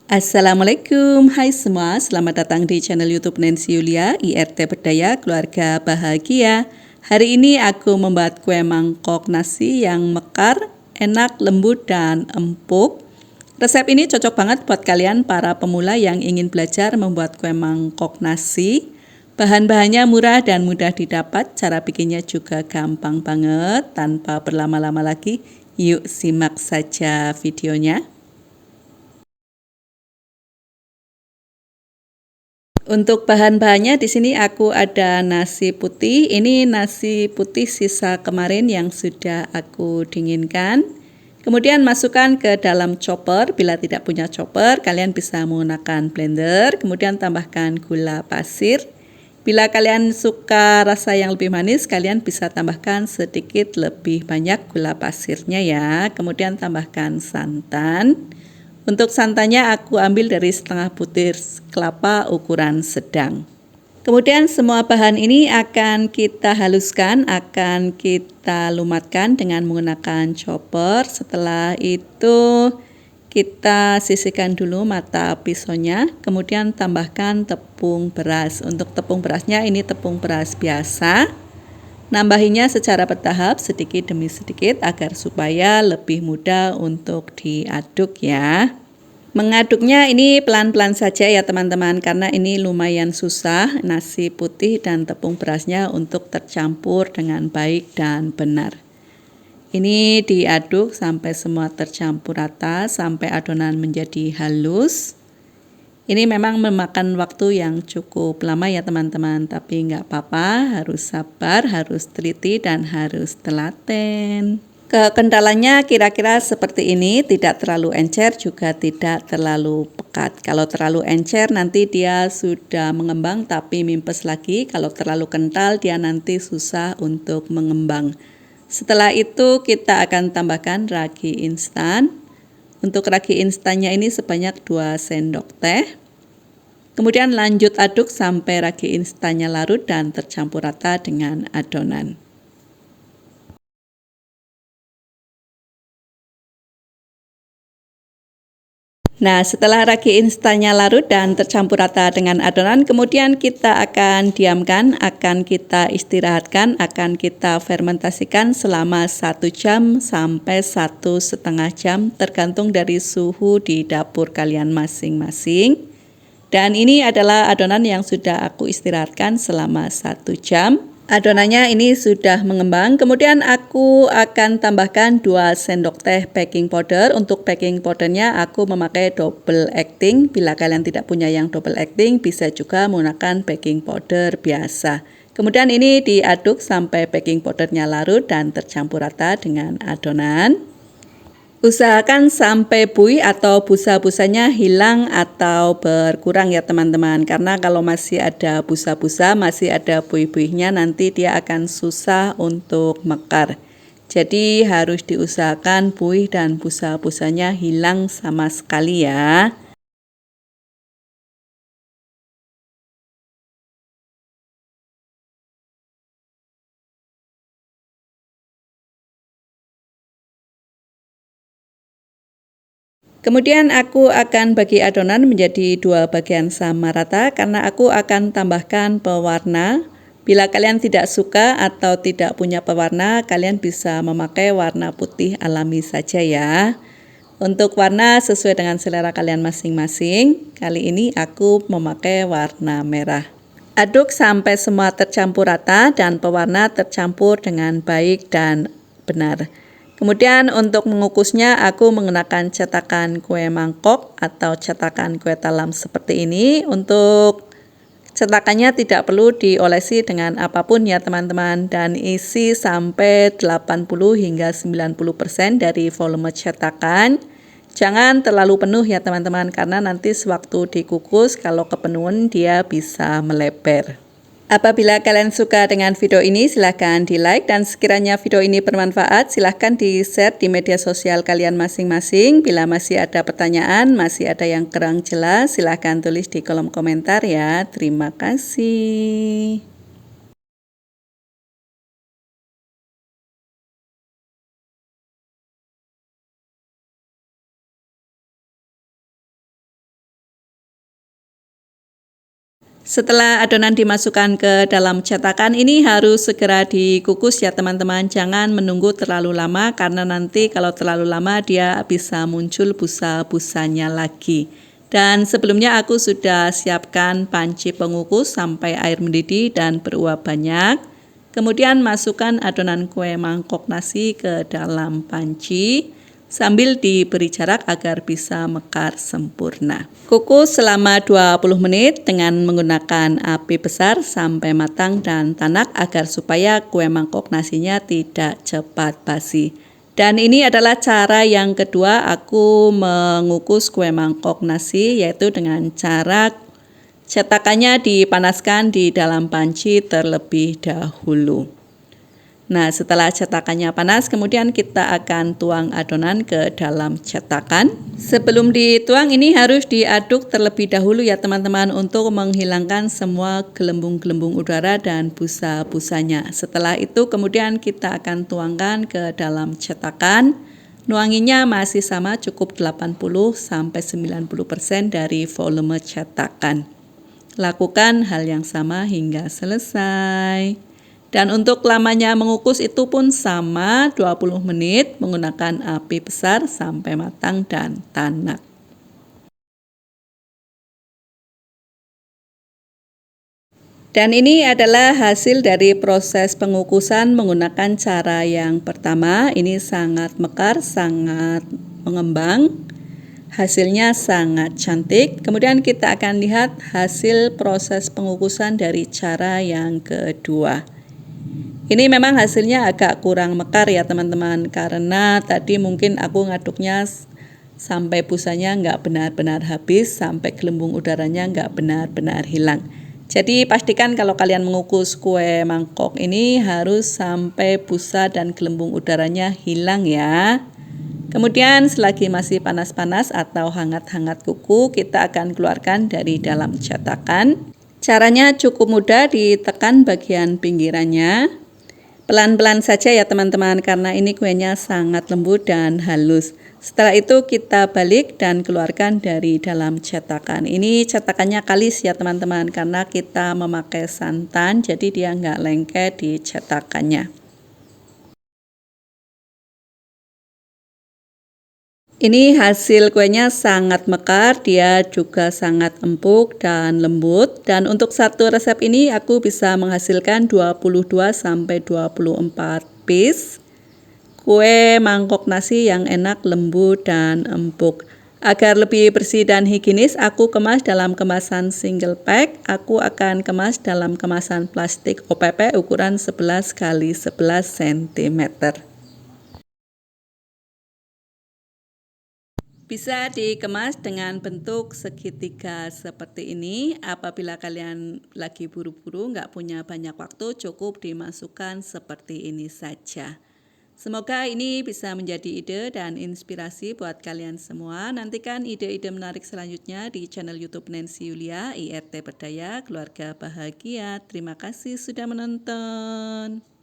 Assalamualaikum, hai semua, selamat datang di channel YouTube Nancy Yulia, IRT Berdaya Keluarga Bahagia. Hari ini aku membuat kue mangkok nasi yang mekar, enak, lembut, dan empuk. Resep ini cocok banget buat kalian para pemula yang ingin belajar membuat kue mangkok nasi. Bahan-bahannya murah dan mudah didapat, cara bikinnya juga gampang banget. Tanpa berlama-lama lagi, yuk simak saja videonya. Untuk bahan-bahannya di sini aku ada nasi putih. Ini nasi putih sisa kemarin yang sudah aku dinginkan. Kemudian masukkan ke dalam chopper. Bila tidak punya chopper, kalian bisa menggunakan blender. Kemudian tambahkan gula pasir. Bila kalian suka rasa yang lebih manis, kalian bisa tambahkan sedikit lebih banyak gula pasirnya ya. Kemudian tambahkan santan. Untuk santannya aku ambil dari setengah butir kelapa ukuran sedang. Kemudian semua bahan ini akan kita haluskan, akan kita lumatkan dengan menggunakan chopper. Setelah itu kita sisihkan dulu mata pisaunya, kemudian tambahkan tepung beras. Untuk tepung berasnya ini tepung beras biasa. Nambahinya secara bertahap sedikit demi sedikit agar supaya lebih mudah untuk diaduk ya. Mengaduknya ini pelan-pelan saja ya teman-teman, karena ini lumayan susah nasi putih dan tepung berasnya untuk tercampur dengan baik dan benar. Ini diaduk sampai semua tercampur rata, sampai adonan menjadi halus. Ini memang memakan waktu yang cukup lama ya teman-teman, tapi nggak apa-apa, harus sabar, harus teliti, dan harus telaten. Kendalanya kira-kira seperti ini, tidak terlalu encer juga tidak terlalu pekat. Kalau terlalu encer nanti dia sudah mengembang tapi mimpes lagi, kalau terlalu kental dia nanti susah untuk mengembang. Setelah itu kita akan tambahkan ragi instan. Untuk ragi instannya ini sebanyak 2 sendok teh. Kemudian lanjut aduk sampai ragi instannya larut dan tercampur rata dengan adonan. Nah, setelah ragi instannya larut dan tercampur rata dengan adonan, kemudian kita akan diamkan, akan kita istirahatkan, akan kita fermentasikan selama 1 jam sampai 1,5 jam, tergantung dari suhu di dapur kalian masing-masing. Dan ini adalah adonan yang sudah aku istirahatkan selama 1 jam. Adonannya ini sudah mengembang, kemudian aku akan tambahkan 2 sendok teh baking powder. Untuk baking powdernya aku memakai double acting. Bila kalian tidak punya yang double acting, bisa juga menggunakan baking powder biasa. Kemudian ini diaduk sampai baking powdernya larut dan tercampur rata dengan adonan. Usahakan sampai buih atau busa-busanya hilang atau berkurang ya teman-teman, karena kalau masih ada busa-busa, masih ada buih-buihnya, nanti dia akan susah untuk mekar. Jadi harus diusahakan buih dan busa-busanya hilang sama sekali ya. Kemudian aku akan bagi adonan menjadi 2 bagian sama rata, karena aku akan tambahkan pewarna. Bila kalian tidak suka atau tidak punya pewarna, kalian bisa memakai warna putih alami saja ya. Untuk warna sesuai dengan selera kalian masing-masing. Kali ini aku memakai warna merah. Aduk sampai semua tercampur rata dan pewarna tercampur dengan baik dan benar. Kemudian untuk mengukusnya aku menggunakan cetakan kue mangkok atau cetakan kue talam seperti ini. Untuk cetakannya tidak perlu diolesi dengan apapun ya teman-teman, dan isi sampai 80 hingga 90% dari volume cetakan. Jangan terlalu penuh ya teman-teman, karena nanti sewaktu dikukus kalau kepenuhan dia bisa melebar. Apabila kalian suka dengan video ini, silahkan di like, dan sekiranya video ini bermanfaat, silahkan di share di media sosial kalian masing-masing. Bila masih ada pertanyaan, masih ada yang kurang jelas, silahkan tulis di kolom komentar ya. Terima kasih. Setelah adonan dimasukkan ke dalam cetakan, ini harus segera dikukus ya teman-teman. Jangan menunggu terlalu lama karena nanti kalau terlalu lama dia bisa muncul busa-busanya lagi. Dan sebelumnya aku sudah siapkan panci pengukus sampai air mendidih dan beruap banyak. Kemudian masukkan adonan kue mangkok nasi ke dalam panci sambil diberi jarak agar bisa mekar sempurna. Kukus selama 20 menit dengan menggunakan api besar sampai matang dan tanak agar supaya kue mangkok nasinya tidak cepat basi. Dan ini adalah cara yang kedua aku mengukus kue mangkok nasi, yaitu dengan cara cetakannya dipanaskan di dalam panci terlebih dahulu. Nah, setelah cetakannya panas, kemudian kita akan tuang adonan ke dalam cetakan. Sebelum dituang, ini harus diaduk terlebih dahulu ya teman-teman untuk menghilangkan semua gelembung-gelembung udara dan busa-busanya. Setelah itu kemudian kita akan tuangkan ke dalam cetakan. Nuanginya masih sama, cukup 80-90% dari volume cetakan. Lakukan hal yang sama hingga selesai. Dan untuk lamanya mengukus itu pun sama 20 menit menggunakan api besar sampai matang dan tanak. Dan ini adalah hasil dari proses pengukusan menggunakan cara yang pertama. Ini sangat mekar, sangat mengembang. Hasilnya sangat cantik. Kemudian kita akan lihat hasil proses pengukusan dari cara yang kedua. Ini memang hasilnya agak kurang mekar ya teman-teman, karena tadi mungkin aku ngaduknya sampai busanya nggak benar-benar habis, sampai gelembung udaranya nggak benar-benar hilang. Jadi pastikan kalau kalian mengukus kue mangkok ini harus sampai busa dan gelembung udaranya hilang ya. Kemudian selagi masih panas-panas atau hangat-hangat kuku, kita akan keluarkan dari dalam cetakan. Caranya cukup mudah, ditekan bagian pinggirannya. Pelan-pelan saja ya teman-teman, karena ini kuenya sangat lembut dan halus. Setelah itu kita balik dan keluarkan dari dalam cetakan. Ini cetakannya kalis ya teman-teman, karena kita memakai santan, jadi dia nggak lengket di cetakannya. Ini hasil kuenya sangat mekar, dia juga sangat empuk dan lembut. Dan untuk satu resep ini aku bisa menghasilkan 22-24 piece kue mangkok nasi yang enak, lembut dan empuk. Agar lebih bersih dan higienis, aku kemas dalam kemasan single pack. Aku akan kemas dalam kemasan plastik OPP ukuran 11 x 11 cm. Bisa dikemas dengan bentuk segitiga seperti ini. Apabila kalian lagi buru-buru, nggak punya banyak waktu, cukup dimasukkan seperti ini saja. Semoga ini bisa menjadi ide dan inspirasi buat kalian semua. Nantikan ide-ide menarik selanjutnya di channel YouTube Nancy Yulia, IRT Berdaya, Keluarga Bahagia. Terima kasih sudah menonton.